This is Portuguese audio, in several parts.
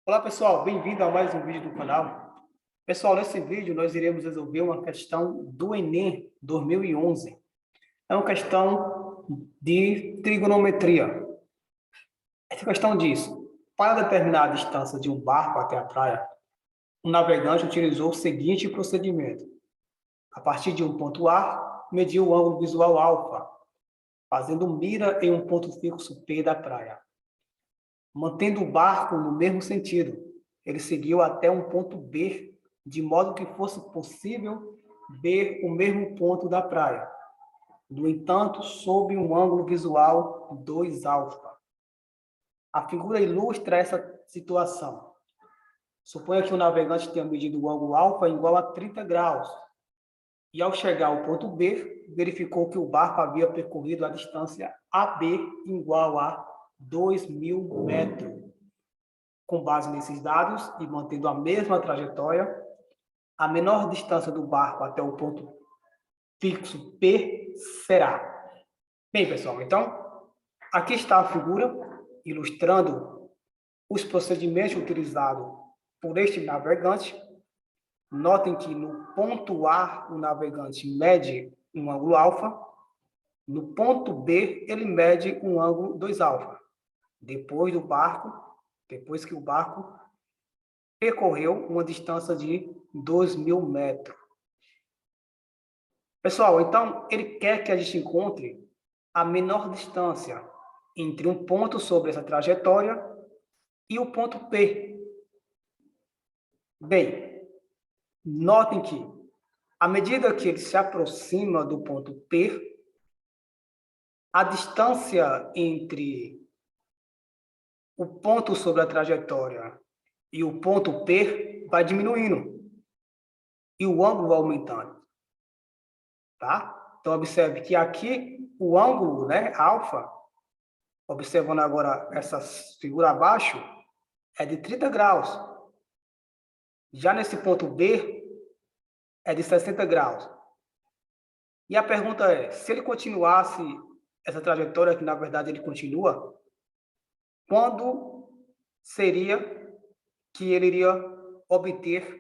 Olá pessoal, bem-vindo a mais um vídeo do canal. Pessoal, nesse vídeo nós iremos resolver uma questão do Enem 2011. É uma questão de trigonometria. Essa questão diz, para determinar a distância de um barco até a praia, o navegante utilizou o seguinte procedimento. A partir de um ponto A, mediu o ângulo visual alfa, fazendo mira em um ponto fixo P da praia. Mantendo o barco no mesmo sentido, ele seguiu até um ponto B, de modo que fosse possível ver o mesmo ponto da praia. No entanto, sob um ângulo visual 2 alfa. A figura ilustra essa situação. Suponha que o navegante tenha medido o ângulo alfa igual a 30 graus. E ao chegar ao ponto B, verificou que o barco havia percorrido a distância AB igual a 2.000 metros. Com base nesses dados e mantendo a mesma trajetória, a menor distância do barco até o ponto fixo P será. Bem, pessoal, então, aqui está a figura ilustrando os procedimentos utilizados por este navegante. Notem que no ponto A, o navegante mede um ângulo alfa, no ponto B, ele mede um ângulo 2 alfa. Depois que o barco percorreu uma distância de 2.000 metros. Pessoal, então, ele quer que a gente encontre a menor distância entre um ponto sobre essa trajetória e o ponto P. Bem, notem que, à medida que ele se aproxima do ponto P, a distância entre o ponto sobre a trajetória e o ponto P vai diminuindo e o ângulo vai aumentando. Tá? Então, observe que aqui o ângulo, né, alfa, observando agora essa figura abaixo, é de 30 graus. Já nesse ponto B, é de 60 graus. E a pergunta é, se ele continuasse essa trajetória, que na verdade ele continua, quando seria que ele iria obter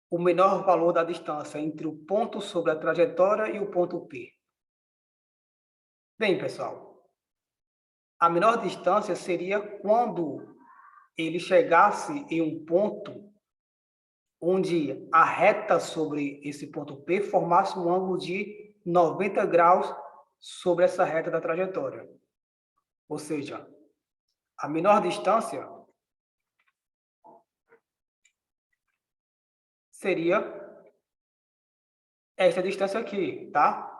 o menor valor da distância entre o ponto sobre a trajetória e o ponto P? Bem, pessoal, a menor distância seria quando ele chegasse em um ponto onde a reta sobre esse ponto P formasse um ângulo de 90 graus sobre essa reta da trajetória. Ou seja, a menor distância seria esta distância aqui, tá?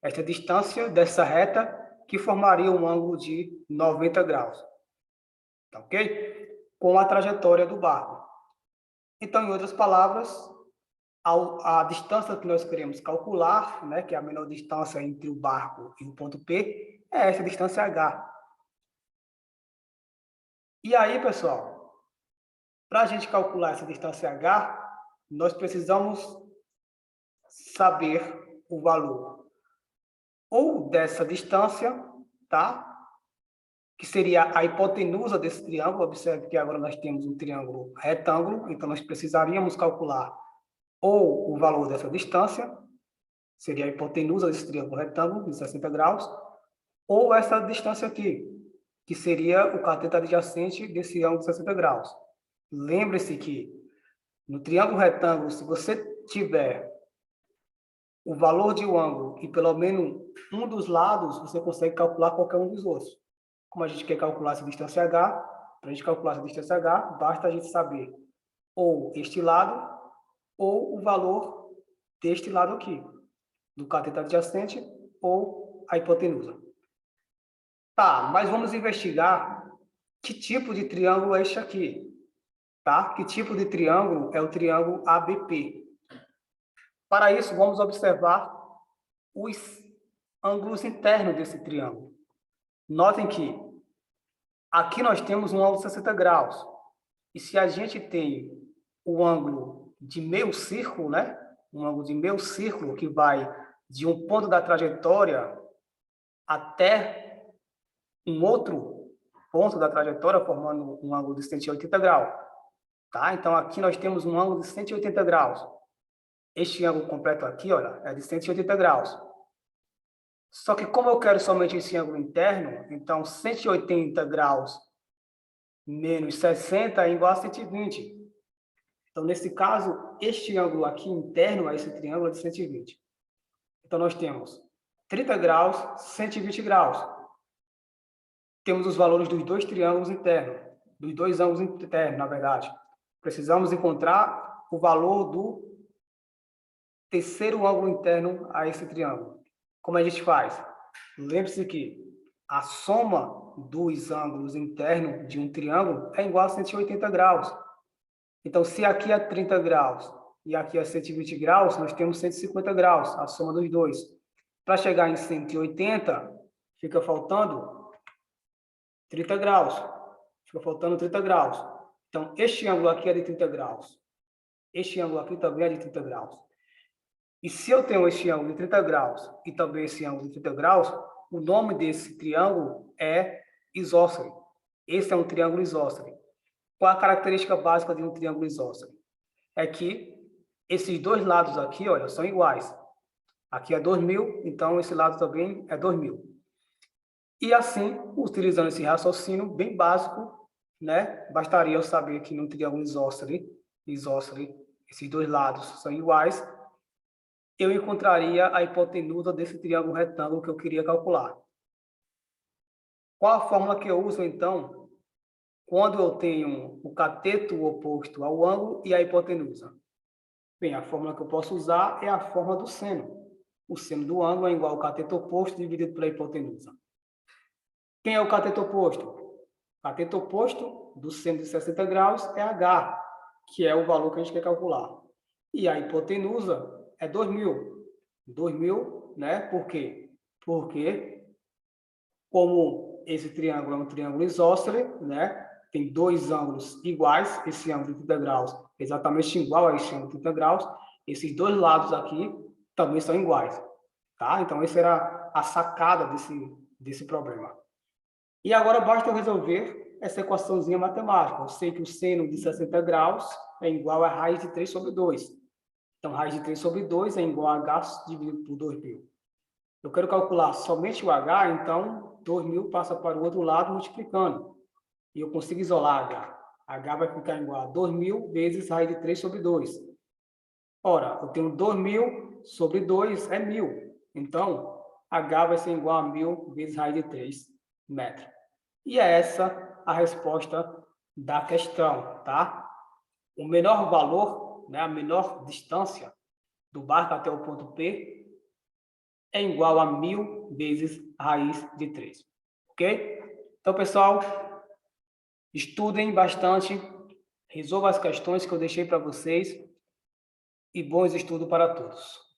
Esta distância dessa reta que formaria um ângulo de 90 graus. Tá ok? Com a trajetória do barco. Então, em outras palavras, a distância que nós queremos calcular, né, que é a menor distância entre o barco e o ponto P, é essa distância H. E aí, pessoal, para a gente calcular essa distância H, nós precisamos saber o valor ou dessa distância, tá? Que seria a hipotenusa desse triângulo. Observe que agora nós temos um triângulo retângulo, então nós precisaríamos calcular ou o valor dessa distância, seria a hipotenusa desse triângulo retângulo, de 60 graus, ou essa distância aqui, que seria o cateto adjacente desse ângulo de 60 graus. Lembre-se que no triângulo retângulo, se você tiver o valor de um ângulo e pelo menos um dos lados, você consegue calcular qualquer um dos outros. Como a gente quer calcular essa distância H, para a gente calcular essa distância H, basta a gente saber ou este lado ou o valor deste lado aqui, do cateto adjacente ou a hipotenusa. Tá, mas vamos investigar que tipo de triângulo é este aqui, tá? Que tipo de triângulo é o triângulo ABP? Para isso, vamos observar os ângulos internos desse triângulo. Notem que aqui nós temos um ângulo de 60 graus. E se a gente tem o ângulo de meio círculo, né? Um ângulo de meio círculo que vai de um ponto da trajetória até um outro ponto da trajetória, formando um ângulo de 180 graus. tá? Então, aqui nós temos um ângulo de 180 graus. Este ângulo completo aqui, olha, é de 180 graus. Só que como eu quero somente esse ângulo interno, então 180 graus menos 60 é igual a 120. Então, nesse caso, este ângulo aqui interno a esse triângulo é de 120. Então, nós temos 30 graus, 120 graus. Temos os valores dos dois triângulos internos, dos dois ângulos internos, na verdade. Precisamos encontrar o valor do terceiro ângulo interno a esse triângulo. Como a gente faz? Lembre-se que a soma dos ângulos internos de um triângulo é igual a 180 graus. Então, se aqui é 30 graus e aqui é 120 graus, nós temos 150 graus, a soma dos dois. Para chegar em 180, fica faltando 30 graus. Fica faltando 30 graus. Então, este ângulo aqui é de 30 graus. Este ângulo aqui também é de 30 graus. E se eu tenho este ângulo de 30 graus e também esse ângulo de 30 graus, o nome desse triângulo é isósceles. Esse é um triângulo isósceles. Qual a característica básica de um triângulo isósceles? É que esses dois lados aqui, olha, são iguais. Aqui é 2.000, então esse lado também é 2.000. E assim, utilizando esse raciocínio bem básico, né, bastaria eu saber que num triângulo isósceles, esses dois lados são iguais, eu encontraria a hipotenusa desse triângulo retângulo que eu queria calcular. Qual a fórmula que eu uso, então, quando eu tenho o cateto oposto ao ângulo e a hipotenusa? Bem, a fórmula que eu posso usar é a fórmula do seno. O seno do ângulo é igual ao cateto oposto dividido pela hipotenusa. Quem é o cateto oposto? O cateto oposto do seno de 60 graus é H, que é o valor que a gente quer calcular. E a hipotenusa é 2.000. 2.000, né? Por quê? Porque, como esse triângulo é um triângulo isósceles, né? Tem dois ângulos iguais, esse ângulo de 30 graus é exatamente igual a esse ângulo de 30 graus, esses dois lados aqui também são iguais, tá? Então, essa era a sacada desse problema. E agora basta eu resolver essa equaçãozinha matemática. Eu sei que o seno de 60 graus é igual a raiz de 3 sobre 2. Então, raiz de 3 sobre 2 é igual a h dividido por 2.000. Eu quero calcular somente o h, então 2.000 passa para o outro lado multiplicando. E eu consigo isolar h. H vai ficar igual a 2.000 vezes raiz de 3 sobre 2. Ora, eu tenho 2.000 sobre 2 é 1.000. Então, h vai ser igual a 1.000 vezes raiz de 3 metros. E é essa a resposta da questão, tá? O menor valor, né, a menor distância do barco até o ponto P é igual a 1.000 vezes raiz de 3. Ok? Então, pessoal, estudem bastante, resolvam as questões que eu deixei para vocês e bons estudos para todos.